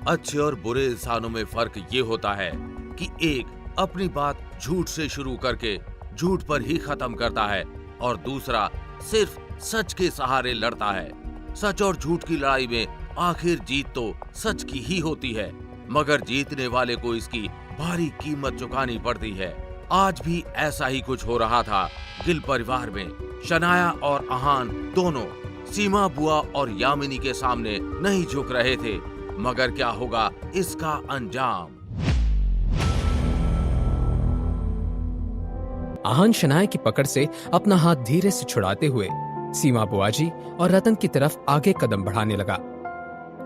अच्छे और बुरे इंसानों में फर्क ये होता है कि एक अपनी बात झूठ से शुरू करके झूठ पर ही खत्म करता है और दूसरा सिर्फ सच के सहारे लड़ता है। सच और झूठ की लड़ाई में आखिर जीत तो सच की ही होती है, मगर जीतने वाले को इसकी भारी कीमत चुकानी पड़ती है। आज भी ऐसा ही कुछ हो रहा था गिल परिवार में। शनाया और आहान दोनों सीमा बुआ और यामिनी के सामने नहीं झुक रहे थे, मगर क्या होगा इसका अंजाम। आहान शनाया की पकड़ से अपना हाथ धीरे से छुड़ाते हुए सीमा बुआजी और रतन की तरफ आगे कदम बढ़ाने लगा।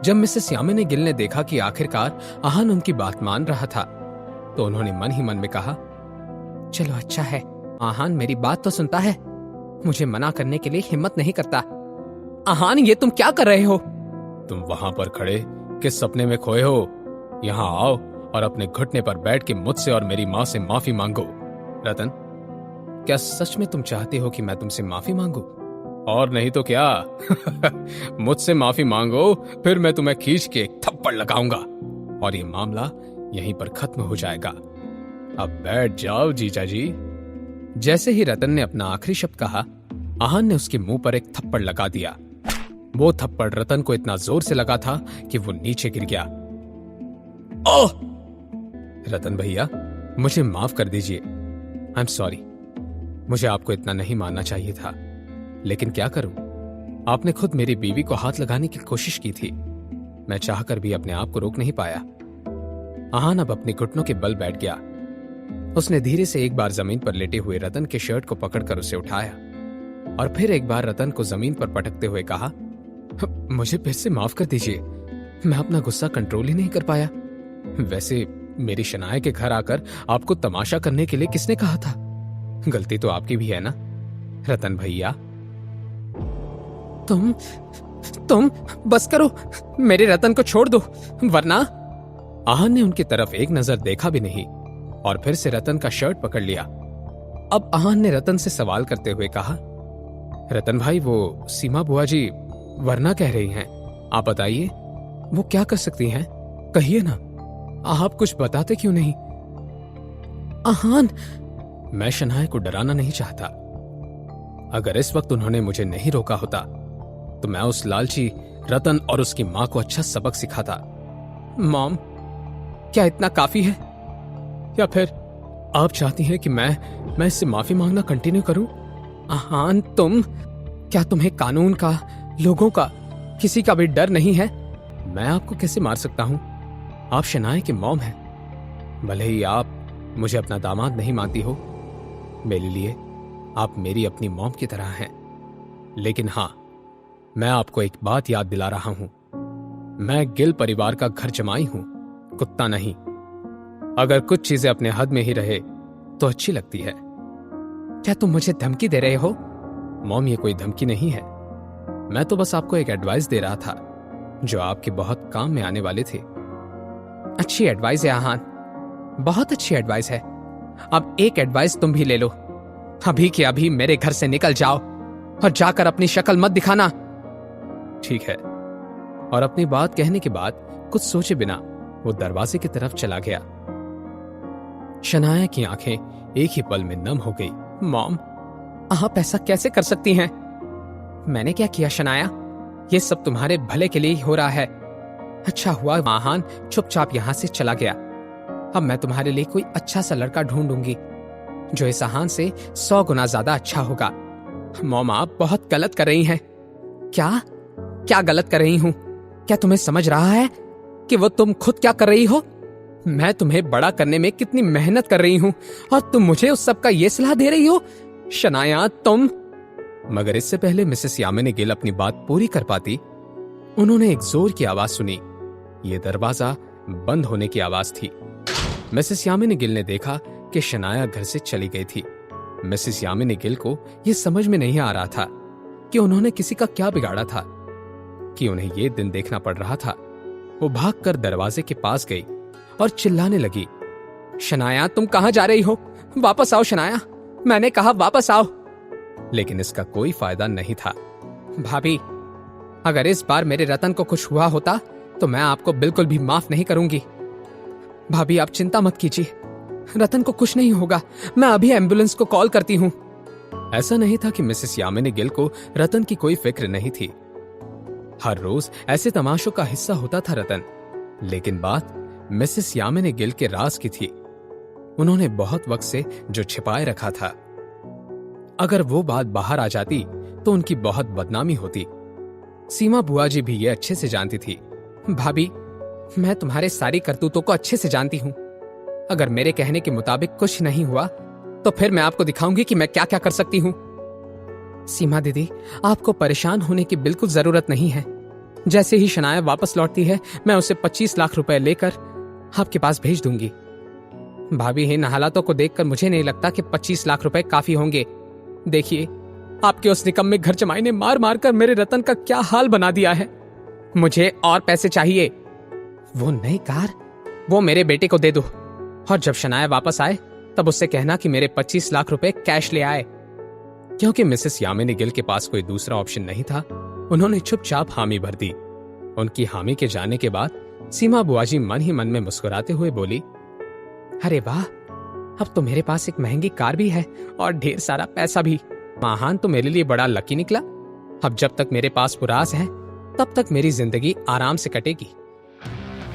जब मिसेस यामिनी गिल ने देखा कि आखिरकार आहान उनकी बात मान रहा था, तो उन्होंने मन ही मन में कहा, चलो अच्छा है, आहान मेरी बात तो सुनता है, मुझे मना करने के लिए हिम्मत नहीं करता। आहान, ये तुम क्या कर रहे हो? तुम वहां पर खड़े किस सपने में खोए हो? यहाँ आओ और अपने घुटने पर बैठ के मुझसे और मेरी माँ से माफी मांगो। रतन, क्या सच में तुम चाहते हो कि मैं तुमसे माफी मांगू? और नहीं तो क्या। मुझसे माफी मांगो, फिर मैं तुम्हें खींच के एक थप्पड़ लगाऊंगा और ये मामला यहीं पर खत्म हो जाएगा। अब बैठ जाओ जीजा जी। जैसे ही रतन ने अपना आखिरी शब्द कहा, आहान ने उसके मुंह पर एक थप्पड़ लगा दिया। वो थप्पड़ रतन को इतना जोर से लगा था कि वो नीचे गिर गया। ओह! रतन भैया, मुझे माफ कर दीजिए। I am sorry. मुझे आपको इतना नहीं मानना चाहिए था, लेकिन क्या करूं? आपने खुद मेरी बीवी को हाथ लगाने की कोशिश की थी। मैं चाहकर भी अपने आप को रोक नहीं पाया। आहान अब अपने घुटनों के बल बैठ गया। उसने धीरे से एक बार जमीन पर लेटे हुए रतन के शर्ट को पकड़कर उसे उठाया और फिर एक बार रतन को जमीन पर पटकते हुए कहा, मुझे फिर से माफ कर दीजिए। मैं अपना गुस्सा कंट्रोल ही नहीं कर पाया। वैसे मेरी शनाया के घर आकर आपको तमाशा करने के लिए किसने कहा था? गलती तो आपकी भी है ना रतन भैया। तुम बस करो, मेरे रतन को छोड़ दो, वरना। आहान ने उनकी तरफ एक नजर देखा भी नहीं और फिर से रतन का शर्ट पकड़ लिया। अब आहान ने रतन से सवाल करते हुए कहा, रतन भाई, वो सीमा बुआ जी वरना कह रही हैं, आप बताइए वो क्या कर सकती हैं? कहिए ना, आप कुछ बताते क्यों नहीं? आहान, मैं शनाया को डराना नहीं चाहता। अगर इस वक्त उन्होंने मुझे नहीं रोका होता तो मैं उस लालची रतन और उसकी मां को अच्छा सबक सिखाता। मॉम, क्या इतना काफी है? या फिर आप चाहती हैं कि मैं इससे माफी मांगना कंटिन्यू करूं? आहान, क्या तुम्हें कानून का, लोगों का, किसी का भी डर नहीं है? मैं आपको कैसे मार सकता हूं? आप शनाया की मॉम हैं। भले ही आप मुझे अपना दामाद नहीं मानती हो, मेरे लिए आप मेरी अपनी मॉम की तरह हैं। लेकिन हां, मैं आपको एक बात याद दिला रहा हूं, मैं गिल परिवार का घर जमाई हूं, कुत्ता नहीं। अगर कुछ चीजें अपने हद में ही रहे तो अच्छी लगती है। क्या तुम मुझे धमकी दे रहे हो? मॉम, ये कोई धमकी नहीं है। मैं तो बस आपको एक एडवाइस दे रहा था जो आपके बहुत काम में आने वाले थे। अच्छी एडवाइस है आहान, बहुत अच्छी एडवाइस है। अब एक एडवाइस तुम भी ले लो, अभी के अभी मेरे घर से निकल जाओ और जाकर अपनी शक्ल मत दिखाना। ठीक है। और अपनी बात कहने के बाद कुछ सोचे बिना वो दरवाजे की तरफ चला गया। शनाया की आंखें एक ही पल में नम हो गई। मॉम, आप ऐसा कैसे कर सकती हैं? मैंने क्या किया शनाया? ये सब तुम्हारे भले के लिए ही हो रहा है। अच्छा हुआ आहान चुपचाप यहां से चला गया। अब मैं तुम्हारे लिए कोई अच्छा सा लड़का ढूंढूंगी जो इस आहान से 100 गुना ज्यादा अच्छा होगा। मॉम, आप बहुत गलत कर रही हैं। क्या गलत कर रही हूं? क्या तुम्हें समझ रहा है कि वो तुम खुद क्या कर रही हो? मैं तुम्हें बड़ा करने में कितनी मेहनत कर रही हूं और तुम मुझे उस सब का ये सलाह दे रही हो? शनाया, तुम। मगर इससे पहले मिसेस यामिनी गिल अपनी बात पूरी कर पाती, उन्होंने एक जोर की आवाज सुनी। ये दरवाजा बंद होने की आवाज थी। मिसेस यामिनी गिल ने देखा कि शनाया घर से चली गई थी। मिसेस यामिनी गिल को यह समझ में नहीं आ रहा था कि उन्होंने किसी का क्या बिगाड़ा था कि उन्हें यह दिन देखना पड़ रहा था। वो भागकर दरवाजे के पास गई और चिल्लाने लगी, शनाया, तुम कहां जा रही हो? वापस आओ शनाया, मैंने कहा वापस आओ। लेकिन इसका कोई फायदा नहीं था। भाभी, अगर इस बार मेरे रतन को कुछ हुआ होता तो मैं आपको बिल्कुल भी माफ नहीं करूंगी। भाभी आप चिंता मत कीजिए, रतन को कुछ नहीं होगा। मैं अभी एम्बुलेंस को कॉल करती हूँ। ऐसा नहीं था कि मिसेस यामिनी गिल को रतन की कोई फिक्र नहीं थी। हर रोज ऐसे तमाशों का हिस्सा होता था रतन। लेकिन बात मिसेस यामिनी गिल के राज की थी। उन्होंने बहुत वक्त से जो छिपाए रखा था, अगर वो बात बाहर आ जाती तो उनकी बहुत बदनामी होती। सीमा बुआ जी भी ये अच्छे से जानती थी। भाभी, मैं तुम्हारे सारी करतूतों को अच्छे से जानती हूं। अगर मेरे कहने के मुताबिक कुछ नहीं हुआ तो फिर मैं आपको दिखाऊंगी कि मैं क्या क्या कर सकती हूं। सीमा दीदी, आपको परेशान होने की बिल्कुल जरूरत नहीं है। जैसे ही शनाया वापस लौटती है, मैं उसे 25 लाख रुपए लेकर आपके पास भेज दूंगी। भाभी, इन हालातों को देखकर मुझे नहीं लगता कि 25 लाख रुपए काफी होंगे। देखिए, आपके उस निकम्मे घर जमाई ने मार मार कर मेरे रतन का क्या हाल बना दिया है। मुझे और पैसे चाहिए। वो नई कार वो मेरे बेटे को दे दो, और जब शनाया वापस आए तब उससे कहना कि मेरे 25 लाख रुपए कैश ले आए। क्योंकि मिसेस यामिनी गिल के पास कोई दूसरा ऑप्शन नहीं था, उन्होंने चुपचाप हामी भर दी। उनकी हामी के जाने के बाद सीमा बुआजी मन ही मन में मुस्कुराते हुए बोली, अरे वाह, अब तो मेरे पास एक महंगी कार भी है और ढेर सारा पैसा भी। महान तो मेरे लिए बड़ा लकी निकला। अब जब तक मेरे पास पुरास है तब तक मेरी जिंदगी आराम से कटेगी।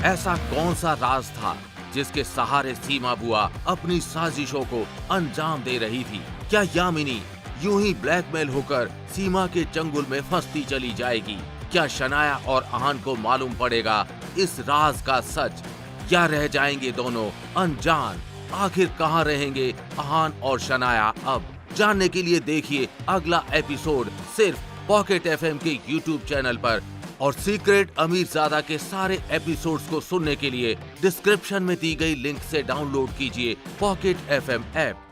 ऐसा कौन सा राज था जिसके सहारे सीमा बुआ अपनी साजिशों को अंजाम दे रही थी? क्या यामिनी यूं ही ब्लैकमेल होकर सीमा के चंगुल में फंसती चली जाएगी? क्या शनाया और आहान को मालूम पड़ेगा इस राज का सच? क्या रह जाएंगे दोनों अनजान? आखिर कहां रहेंगे आहान और शनाया अब? जानने के लिए देखिए अगला एपिसोड सिर्फ पॉकेट एफएम के यूट्यूब चैनल पर। और सीक्रेट अमीरजादा के सारे एपिसोड्स को सुनने के लिए डिस्क्रिप्शन में दी गई लिंक से डाउनलोड कीजिए पॉकेट एफएम ऐप।